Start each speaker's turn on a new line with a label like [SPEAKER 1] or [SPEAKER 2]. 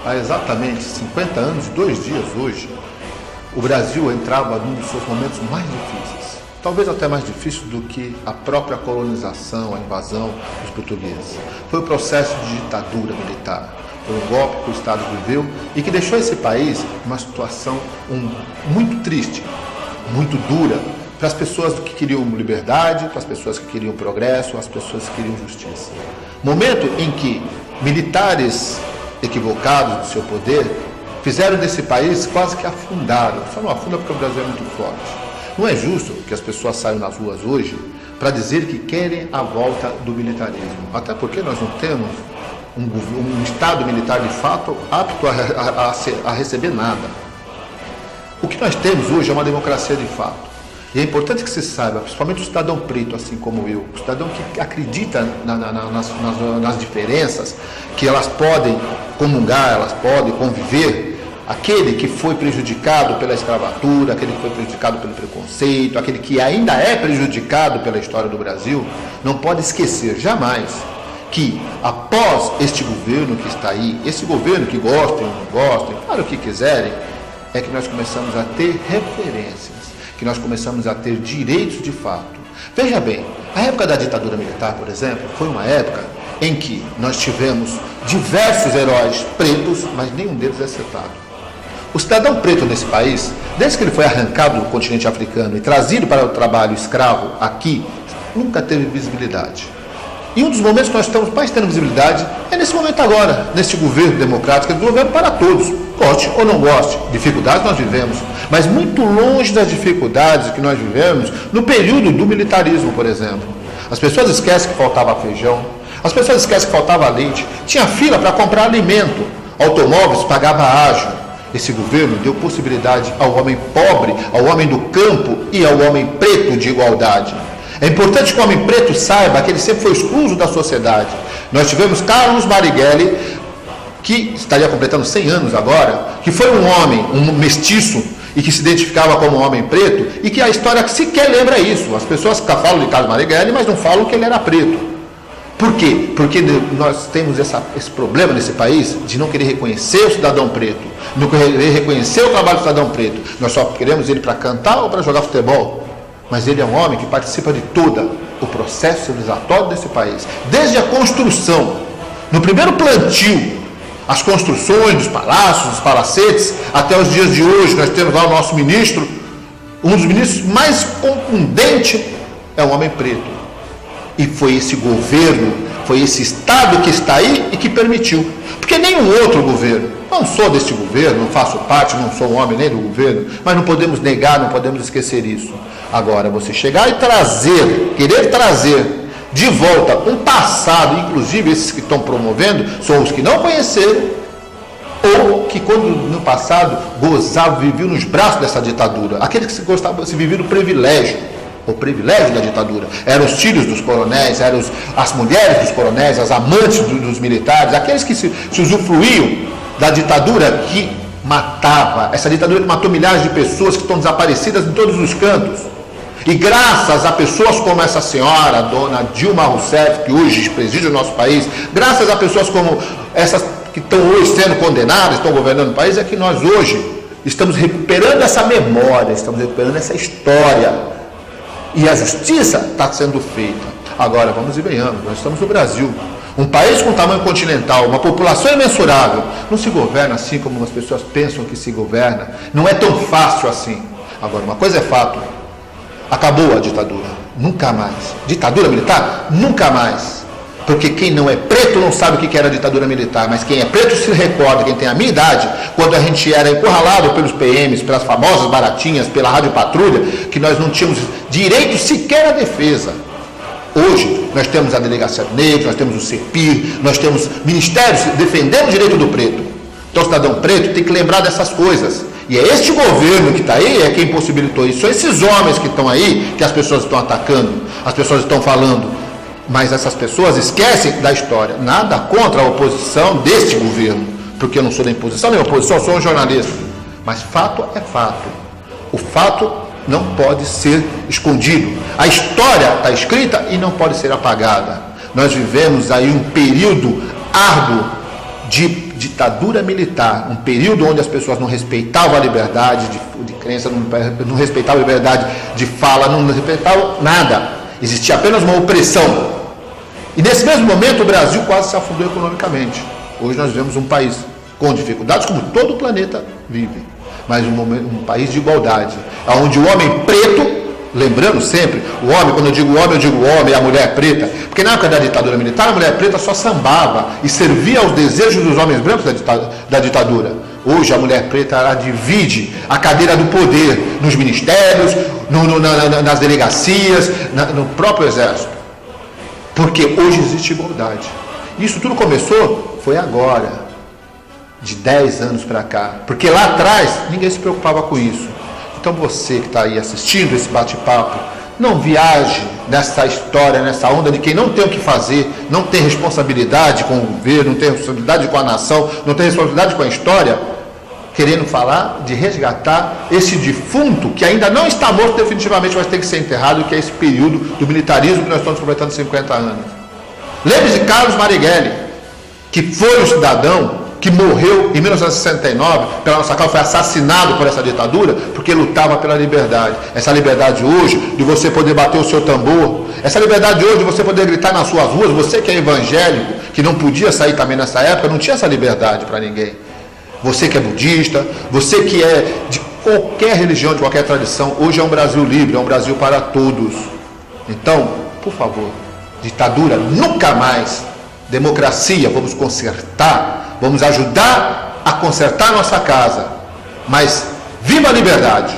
[SPEAKER 1] há exatamente 50 anos e 2 dias hoje, o Brasil entrava num dos seus momentos mais difíceis. Talvez até mais difícil do que a própria colonização, a invasão dos portugueses. Foi o processo de ditadura militar. Foi um golpe que o Estado viveu e que deixou esse país numa situação muito triste, muito dura, para as pessoas que queriam liberdade, para as pessoas que queriam progresso, as pessoas que queriam justiça. Momento em que militares equivocados do seu poder fizeram desse país quase que afundaram. Só não afunda porque o Brasil é muito forte. Não é justo que as pessoas saiam nas ruas hoje para dizer que querem a volta do militarismo. Até porque nós não temos um Estado militar de fato apto a receber nada. O que nós temos hoje é uma democracia de fato. E é importante que se saiba, principalmente o cidadão preto, assim como eu, o cidadão que acredita nas diferenças, que elas podem comungar, elas podem conviver. Aquele que foi prejudicado pela escravatura, aquele que foi prejudicado pelo preconceito, aquele que ainda é prejudicado pela história do Brasil, não pode esquecer jamais que após este governo que está aí, esse governo que gostem ou não gostem, claro o que quiserem, é que nós começamos a ter referências, que nós começamos a ter direitos de fato. Veja bem, a época da ditadura militar, por exemplo, foi uma época em que nós tivemos diversos heróis pretos, mas nenhum deles é citado. O cidadão preto nesse país, desde que ele foi arrancado do continente africano e trazido para o trabalho escravo aqui, nunca teve visibilidade. E um dos momentos que nós estamos mais tendo visibilidade é nesse momento agora, nesse governo democrático, que é um governo para todos, goste ou não goste. Dificuldades nós vivemos, mas muito longe das dificuldades que nós vivemos no período do militarismo, por exemplo. As pessoas esquecem que faltava feijão, as pessoas esquecem que faltava leite, tinha fila para comprar alimento, automóveis pagava ágio. Esse governo deu possibilidade ao homem pobre, ao homem do campo e ao homem preto de igualdade. É importante que o homem preto saiba que ele sempre foi excluído da sociedade. Nós tivemos Carlos Marighella, que estaria completando 100 anos agora, que foi um homem, um mestiço, e que se identificava como homem preto, e que a história sequer lembra isso. As pessoas falam de Carlos Marighella, mas não falam que ele era preto. Por quê? Porque nós temos esse problema nesse país de não querer reconhecer o cidadão preto, não querer reconhecer o trabalho do cidadão preto. Nós só queremos ele para cantar ou para jogar futebol. Mas ele é um homem que participa de todo o processo civilizatório desse país. Desde a construção, no primeiro plantio, as construções dos palácios, dos palacetes, até os dias de hoje, nós temos lá o nosso ministro, um dos ministros mais contundentes é um homem preto. E foi esse governo, foi esse Estado que está aí e que permitiu. Porque nenhum outro governo, não sou deste governo, não faço parte, não sou um homem nem do governo, mas não podemos negar, não podemos esquecer isso. Agora, você chegar e trazer, querer trazer de volta um passado, inclusive esses que estão promovendo, são os que não conheceram, ou que quando no passado gozavam, viviam nos braços dessa ditadura, aqueles que gostavam, se viviam do privilégio. O privilégio da ditadura, eram os filhos dos coronéis, eram as mulheres dos coronéis, as amantes dos militares, aqueles que se usufruíam da ditadura que matava, essa ditadura que matou milhares de pessoas que estão desaparecidas em todos os cantos. E graças a pessoas como essa senhora, a dona Dilma Rousseff, que hoje preside o nosso país, graças a pessoas como essas que estão hoje sendo condenadas, estão governando o país, é que nós hoje estamos recuperando essa memória, estamos recuperando essa história. E a justiça está sendo feita. Agora, vamos e venhamos, nós estamos no Brasil, um país com tamanho continental, uma população imensurável. Não se governa assim como as pessoas pensam que se governa. Não é tão fácil assim. Agora, uma coisa é fato. Acabou a ditadura. Nunca mais. Ditadura militar? Nunca mais. Porque quem não é preto não sabe o que era a ditadura militar, mas quem é preto se recorda, quem tem a minha idade, quando a gente era encurralado pelos PMs, pelas famosas baratinhas, pela rádio patrulha, que nós não tínhamos direito sequer à defesa. Hoje, nós temos a Delegacia do Negro, nós temos o CEPIR, nós temos ministérios defendendo o direito do preto. Então, o cidadão preto tem que lembrar dessas coisas. E é este governo que está aí, é quem possibilitou isso. São esses homens que estão aí, que as pessoas estão atacando, as pessoas estão falando. Mas essas pessoas esquecem da história. Nada contra a oposição deste governo, porque eu não sou nem oposição nem oposição, eu sou um jornalista. Mas fato é fato. O fato não pode ser escondido. A história está escrita e não pode ser apagada. Nós vivemos aí um período árduo de ditadura militar, um período onde as pessoas não respeitavam a liberdade de crença, não respeitavam a liberdade de fala, não respeitavam nada. Existia apenas uma opressão. E nesse mesmo momento o Brasil quase se afundou economicamente. Hoje nós vivemos um país com dificuldades, como todo o planeta vive, mas um país de igualdade, onde o homem preto, lembrando sempre, o homem, quando eu digo homem, a mulher preta, porque na época da ditadura militar, a mulher preta só sambava e servia aos desejos dos homens brancos da ditadura. Hoje a mulher preta, ela divide a cadeira do poder nos ministérios, nas delegacias, no próprio exército, porque hoje existe igualdade. Isso tudo começou, foi agora, de 10 anos para cá, porque lá atrás ninguém se preocupava com isso. Então você que está aí assistindo esse bate-papo, não viaje nessa história, nessa onda de quem não tem o que fazer, não tem responsabilidade com o governo, não tem responsabilidade com a nação, não tem responsabilidade com a história, querendo falar de resgatar esse defunto que ainda não está morto definitivamente, mas tem que ser enterrado, que é esse período do militarismo que nós estamos completando 50 anos. Lembre-se de Carlos Marighella, que foi um cidadão que morreu em 1969 pela nossa causa, foi assassinado por essa ditadura, porque lutava pela liberdade. Essa liberdade hoje de você poder bater o seu tambor, essa liberdade hoje de você poder gritar nas suas ruas, você que é evangélico, que não podia sair também nessa época, não tinha essa liberdade para ninguém. Você que é budista, você que é de qualquer religião, de qualquer tradição, hoje é um Brasil livre, é um Brasil para todos. Então, por favor, ditadura nunca mais. Democracia, vamos consertar, vamos ajudar a consertar nossa casa, mas viva a liberdade!